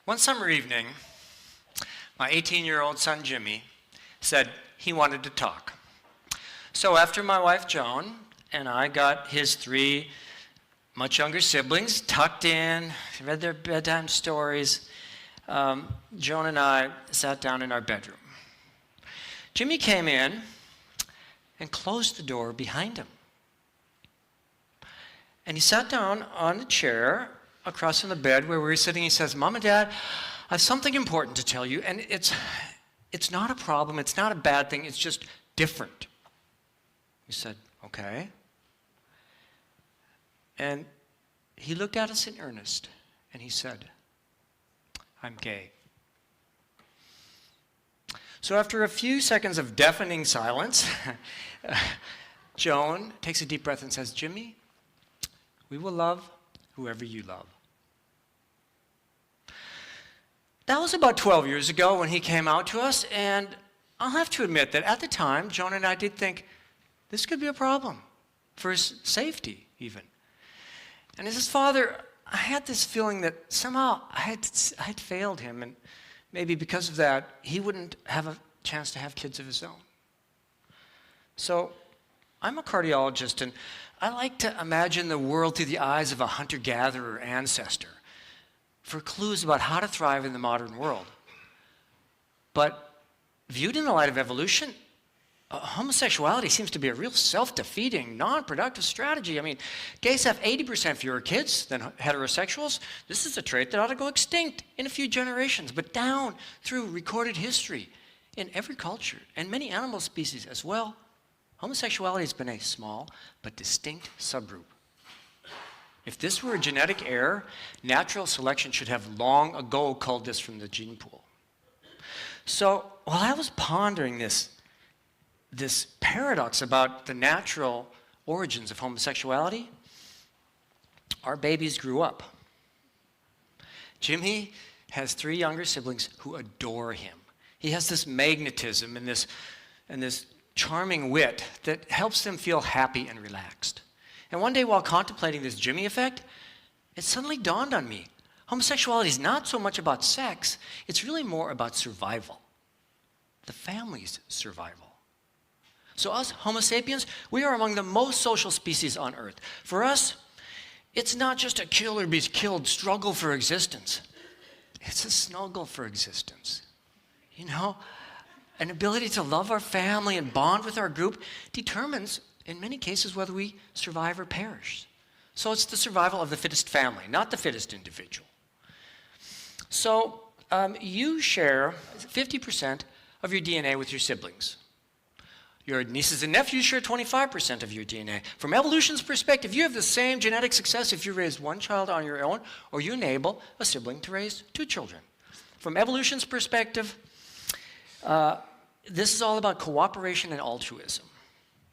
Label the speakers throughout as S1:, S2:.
S1: One summer evening, my 18-year-old son Jimmy said he wanted to talk. So after my wife Joan and I got his three much younger siblings tucked in, read their bedtime stories, Joan and I sat down in our bedroom. Jimmy came in and closed the door behind him. And he sat down on the chair across from the bed where we were sitting. He says, "Mom and Dad, I have something important to tell you, and it's not a problem, it's not a bad thing, it's just different." We said, "Okay." And he looked at us in earnest, and he said, "I'm gay." So after a few seconds of deafening silence, Joan takes a deep breath and says, "Jimmy, we will love whoever you love." That was about 12 years ago when he came out to us, and I'll have to admit that at the time, Joan and I did think this could be a problem for his safety, even. And as his father, I had this feeling that somehow I had failed him, and maybe because of that, he wouldn't have a chance to have kids of his own. So I'm a cardiologist, and I like to imagine the world through the eyes of a hunter-gatherer ancestor for clues about how to thrive in the modern world. But viewed in the light of evolution, homosexuality seems to be a real self-defeating, non-productive strategy. I mean, gays have 80% fewer kids than heterosexuals. This is a trait that ought to go extinct in a few generations, but down through recorded history in every culture, and many animal species as well, homosexuality has been a small but distinct subgroup. If this were a genetic error, natural selection should have long ago culled this from the gene pool. So while I was pondering this paradox about the natural origins of homosexuality, our babies grew up. Jimmy has three younger siblings who adore him. He has this magnetism and this charming wit that helps them feel happy and relaxed. And one day while contemplating this Jimmy effect, it suddenly dawned on me. Homosexuality is not so much about sex, it's really more about survival. The family's survival. So us, Homo sapiens, we are among the most social species on Earth. For us, it's not just a kill or be killed struggle for existence. It's a snuggle for existence. You know, an ability to love our family and bond with our group determines, in many cases, whether we survive or perish. So it's the survival of the fittest family, not the fittest individual. So you share 50% of your DNA with your siblings. Your nieces and nephews share 25% of your DNA. From evolution's perspective, you have the same genetic success if you raise one child on your own or you enable a sibling to raise two children. From evolution's perspective, this is all about cooperation and altruism.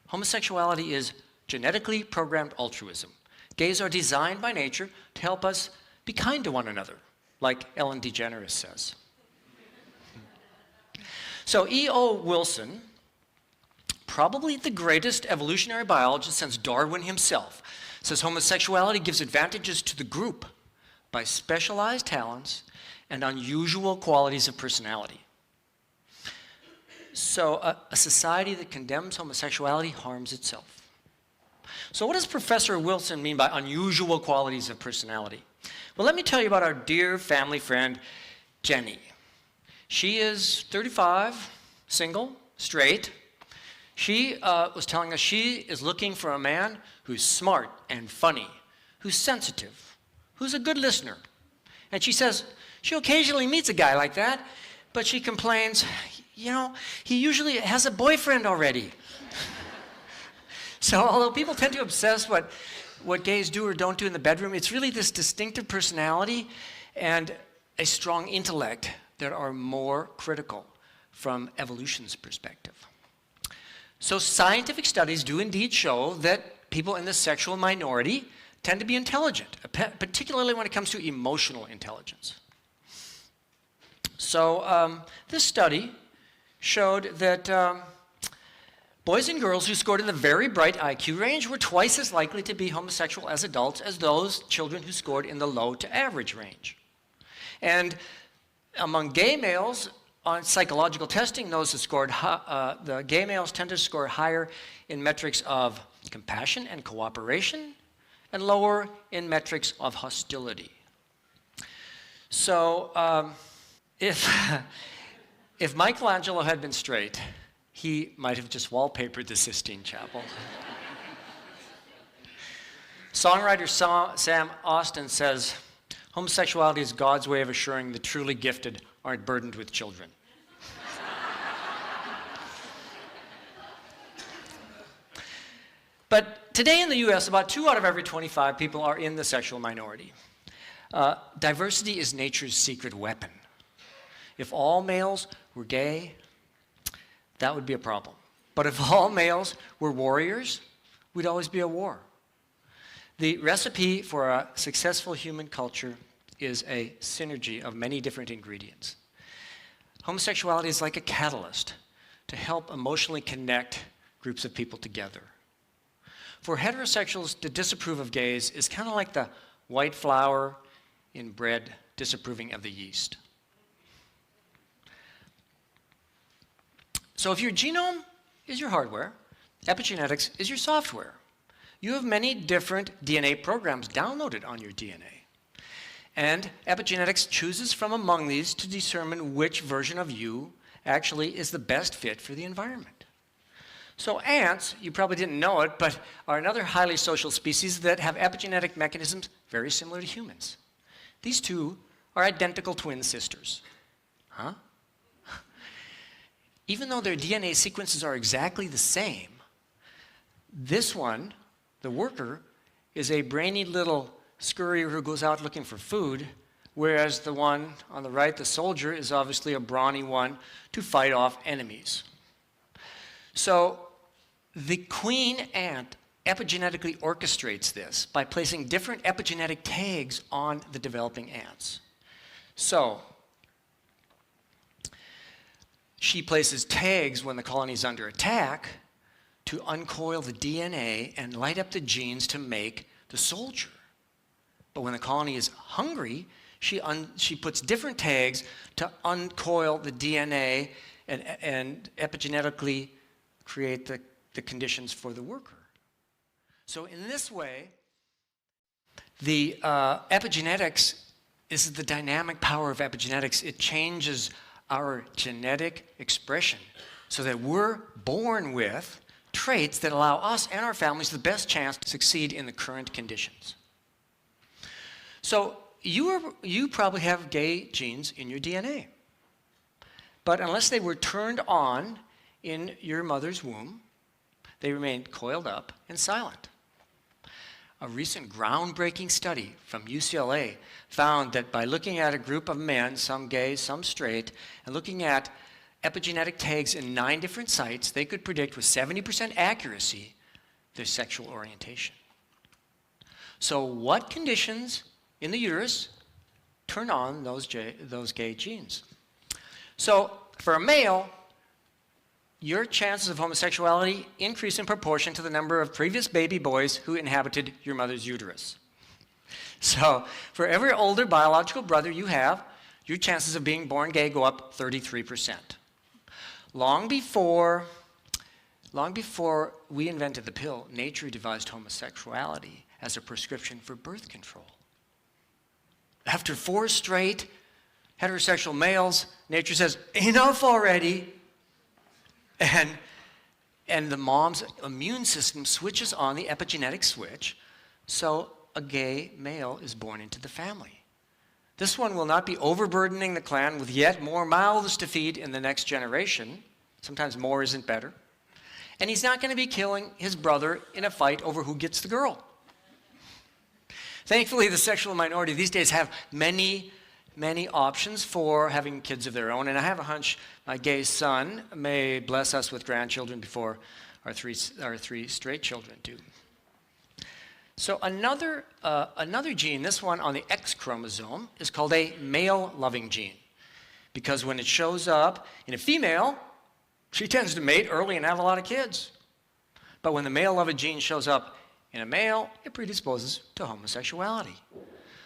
S1: Homosexuality is genetically programmed altruism. Gays are designed by nature to help us be kind to one another, like Ellen DeGeneres says. So E.O. Wilson, probably the greatest evolutionary biologist since Darwin himself, says homosexuality gives advantages to the group by specialized talents and unusual qualities of personality. So a society that condemns homosexuality harms itself. So what does Professor Wilson mean by unusual qualities of personality? Well, let me tell you about our dear family friend, Jenny. She is 35, single, straight. She was telling us she is looking for a man who's smart and funny, who's sensitive, who's a good listener. And she says she occasionally meets a guy like that, but she complains, you know, he usually has a boyfriend already. So although people tend to obsess what gays do or don't do in the bedroom, it's really this distinctive personality and a strong intellect that are more critical from evolution's perspective. So scientific studies do indeed show that people in the sexual minority tend to be intelligent, particularly when it comes to emotional intelligence. So this study showed that boys and girls who scored in the very bright IQ range were twice as likely to be homosexual as adults as those children who scored in the low to average range. And Among gay males, on psychological testing, the gay males tend to score higher in metrics of compassion and cooperation, and lower in metrics of hostility. So if Michelangelo had been straight, he might have just wallpapered the Sistine Chapel. Songwriter Sam Austin says, homosexuality is God's way of assuring the truly gifted aren't burdened with children. But today in the US, about 2 out of every 25 people are in the sexual minority. Diversity is nature's secret weapon. If all males were gay, that would be a problem. But if all males were warriors, we'd always be at war. The recipe for a successful human culture is a synergy of many different ingredients. Homosexuality is like a catalyst to help emotionally connect groups of people together. For heterosexuals to disapprove of gays is kind of like the white flour in bread disapproving of the yeast. So if your genome is your hardware, epigenetics is your software. You have many different DNA programs downloaded on your DNA. And epigenetics chooses from among these to determine which version of you actually is the best fit for the environment. So ants, you probably didn't know it, but are another highly social species that have epigenetic mechanisms very similar to humans. These two are identical twin sisters. Huh? Even though their DNA sequences are exactly the same, this one, the worker, is a brainy little scurrier who goes out looking for food, whereas the one on the right, the soldier, is obviously a brawny one to fight off enemies. So the queen ant epigenetically orchestrates this by placing different epigenetic tags on the developing ants. So she places tags when the colony is under attack to uncoil the DNA and light up the genes to make the soldier. But when the colony is hungry, she puts different tags to uncoil the DNA and epigenetically create the conditions for the worker. So in this way, the epigenetics, this is the dynamic power of epigenetics. It changes our genetic expression so that we're born with traits that allow us and our families the best chance to succeed in the current conditions. So you probably have gay genes in your DNA. But unless they were turned on in your mother's womb, they remained coiled up and silent. A recent groundbreaking study from UCLA found that by looking at a group of men, some gay, some straight, and looking at epigenetic tags in 9 different sites, they could predict with 70% accuracy their sexual orientation. So what conditions in the uterus turn on those gay genes? So for a male, your chances of homosexuality increase in proportion to the number of previous baby boys who inhabited your mother's uterus. So for every older biological brother you have, your chances of being born gay go up 33%. Long before we invented the pill, nature devised homosexuality as a prescription for birth control. After 4 straight heterosexual males, nature says, enough already. And the mom's immune system switches on the epigenetic switch, so a gay male is born into the family. This one will not be overburdening the clan with yet more mouths to feed in the next generation. Sometimes more isn't better. And he's not going to be killing his brother in a fight over who gets the girl. Thankfully, the sexual minority these days have many options for having kids of their own. And I have a hunch my gay son may bless us with grandchildren before our three straight children do. So another gene, this one on the X chromosome, is called a male-loving gene. Because when it shows up in a female, she tends to mate early and have a lot of kids. But when the male-loving gene shows up in a male, it predisposes to homosexuality.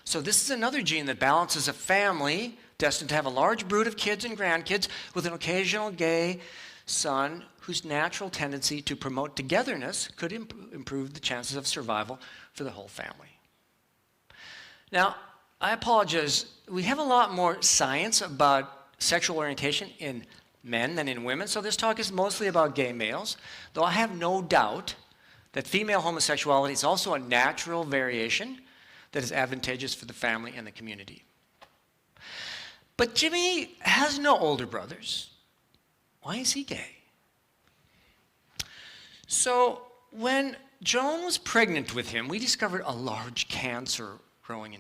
S1: So this is another gene that balances a family destined to have a large brood of kids and grandkids with an occasional gay son whose natural tendency to promote togetherness could improve the chances of survival for the whole family. Now, I apologize. We have a lot more science about sexual orientation in men than in women, so this talk is mostly about gay males, though I have no doubt that female homosexuality is also a natural variation that is advantageous for the family and the community. But Jimmy has no older brothers. Why is he gay? So when Joan was pregnant with him, we discovered a large cancer growing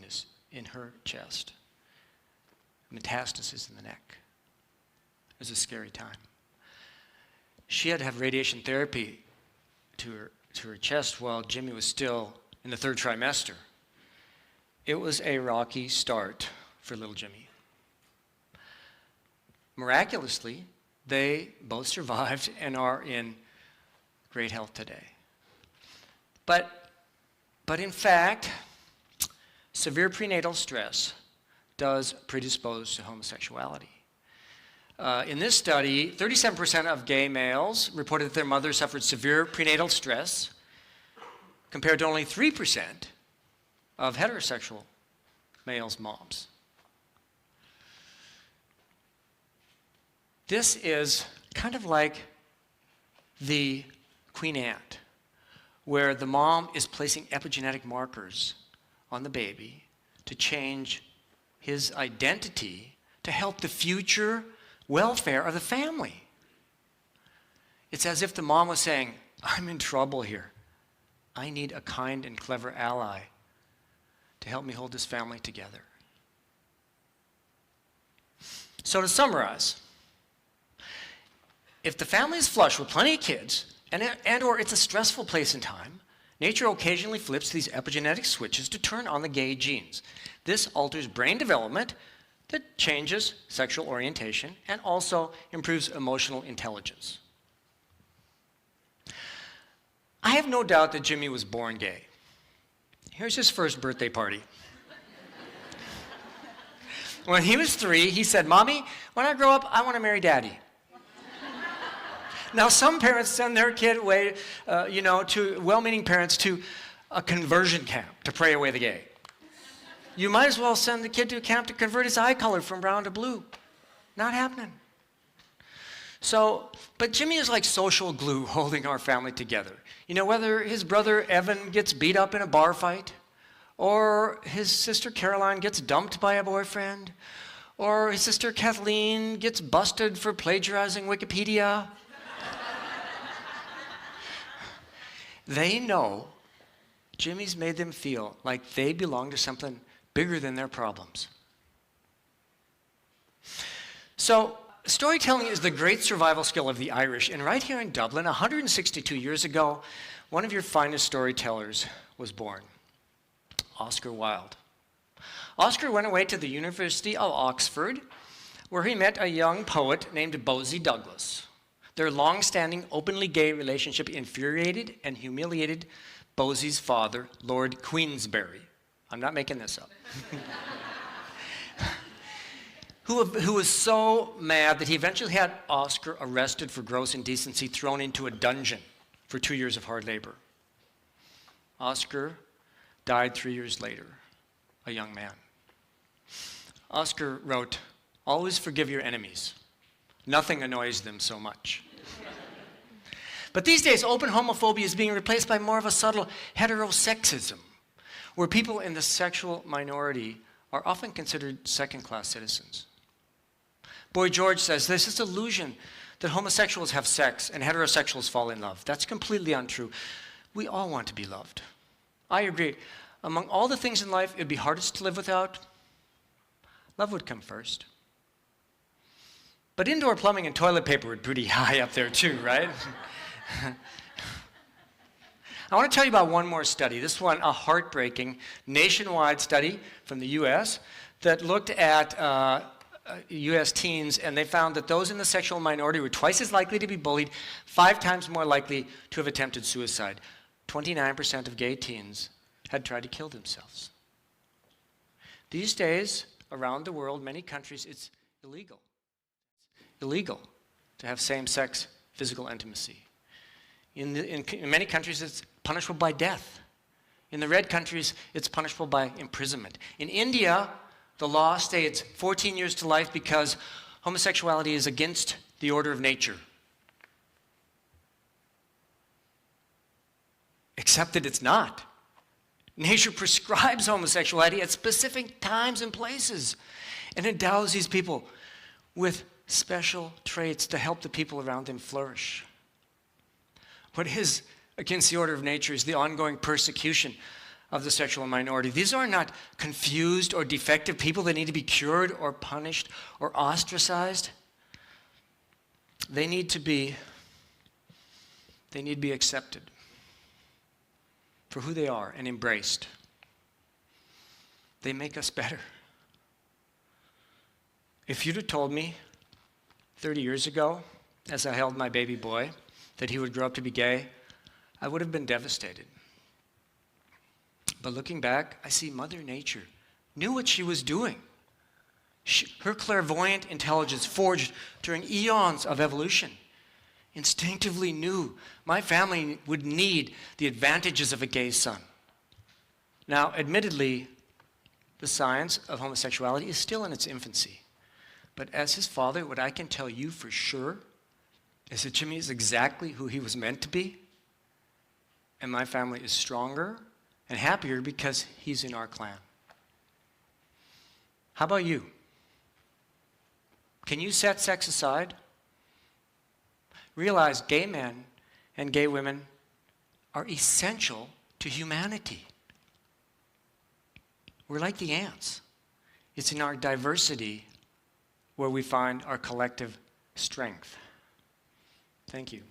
S1: in her chest, metastasis in the neck. It was a scary time. She had to have radiation therapy to her chest while Jimmy was still in the 3rd trimester. It was a rocky start for little Jimmy. Miraculously, they both survived and are in great health today. But in fact, severe prenatal stress does predispose to homosexuality. In this study, 37% of gay males reported that their mother suffered severe prenatal stress, compared to only 3% of heterosexual males' moms. This is kind of like the Queen Ant, where the mom is placing epigenetic markers on the baby to change his identity to help the future welfare of the family. It's as if the mom was saying, I'm in trouble here. I need a kind and clever ally to help me hold this family together. So to summarize, if the family is flush with plenty of kids, and or it's a stressful place and time, nature occasionally flips these epigenetic switches to turn on the gay genes. This alters brain development that changes sexual orientation and also improves emotional intelligence. I have no doubt that Jimmy was born gay. Here's his first birthday party. When he was 3, he said, Mommy, when I grow up, I want to marry Daddy. Now, some parents send their kid away, to well-meaning parents to a conversion camp to pray away the gay. You might as well send the kid to a camp to convert his eye color from brown to blue. Not happening. But Jimmy is like social glue holding our family together. Whether his brother Evan gets beat up in a bar fight, or his sister Caroline gets dumped by a boyfriend, or his sister Kathleen gets busted for plagiarizing Wikipedia. They know Jimmy's made them feel like they belong to something bigger than their problems. So, storytelling is the great survival skill of the Irish, and right here in Dublin, 162 years ago, one of your finest storytellers was born, Oscar Wilde. Oscar went away to the University of Oxford, where he met a young poet named Bosie Douglas. Their long-standing, openly gay relationship infuriated and humiliated Bosie's father, Lord Queensberry. I'm not making this up. who was so mad that he eventually had Oscar arrested for gross indecency, thrown into a dungeon for 2 years of hard labor. Oscar died 3 years later, a young man. Oscar wrote, "Always forgive your enemies. Nothing annoys them so much." But these days, open homophobia is being replaced by more of a subtle heterosexism, where people in the sexual minority are often considered second-class citizens. Boy George says there's this illusion that homosexuals have sex and heterosexuals fall in love. That's completely untrue. We all want to be loved. I agree. Among all the things in life it'd be hardest to live without, love would come first. But indoor plumbing and toilet paper are pretty high up there too, right? I want to tell you about one more study. This one, a heartbreaking nationwide study from the US that looked at US teens, and they found that those in the sexual minority were twice as likely to be bullied, 5 times more likely to have attempted suicide. 29% of gay teens had tried to kill themselves. These days, around the world, many countries, it's illegal. Illegal to have same-sex physical intimacy. In many countries, it's punishable by death. In the red countries, it's punishable by imprisonment. In India, the law states 14 years to life because homosexuality is against the order of nature. Except that it's not. Nature prescribes homosexuality at specific times and places and endows these people with special traits to help the people around them flourish. What is against the order of nature is the ongoing persecution of the sexual minority. These are not confused or defective people that need to be cured or punished or ostracized. They need to be accepted for who they are and embraced. They make us better. If you'd have told me 30 years ago, as I held my baby boy, that he would grow up to be gay, I would have been devastated. But looking back, I see Mother Nature knew what she was doing. Her clairvoyant intelligence, forged during eons of evolution, instinctively knew my family would need the advantages of a gay son. Now, admittedly, the science of homosexuality is still in its infancy. But as his father, what I can tell you for sure is that Jimmy is exactly who he was meant to be. And my family is stronger and happier because he's in our clan. How about you? Can you set sex aside? Realize gay men and gay women are essential to humanity. We're like the ants. It's in our diversity where we find our collective strength. Thank you.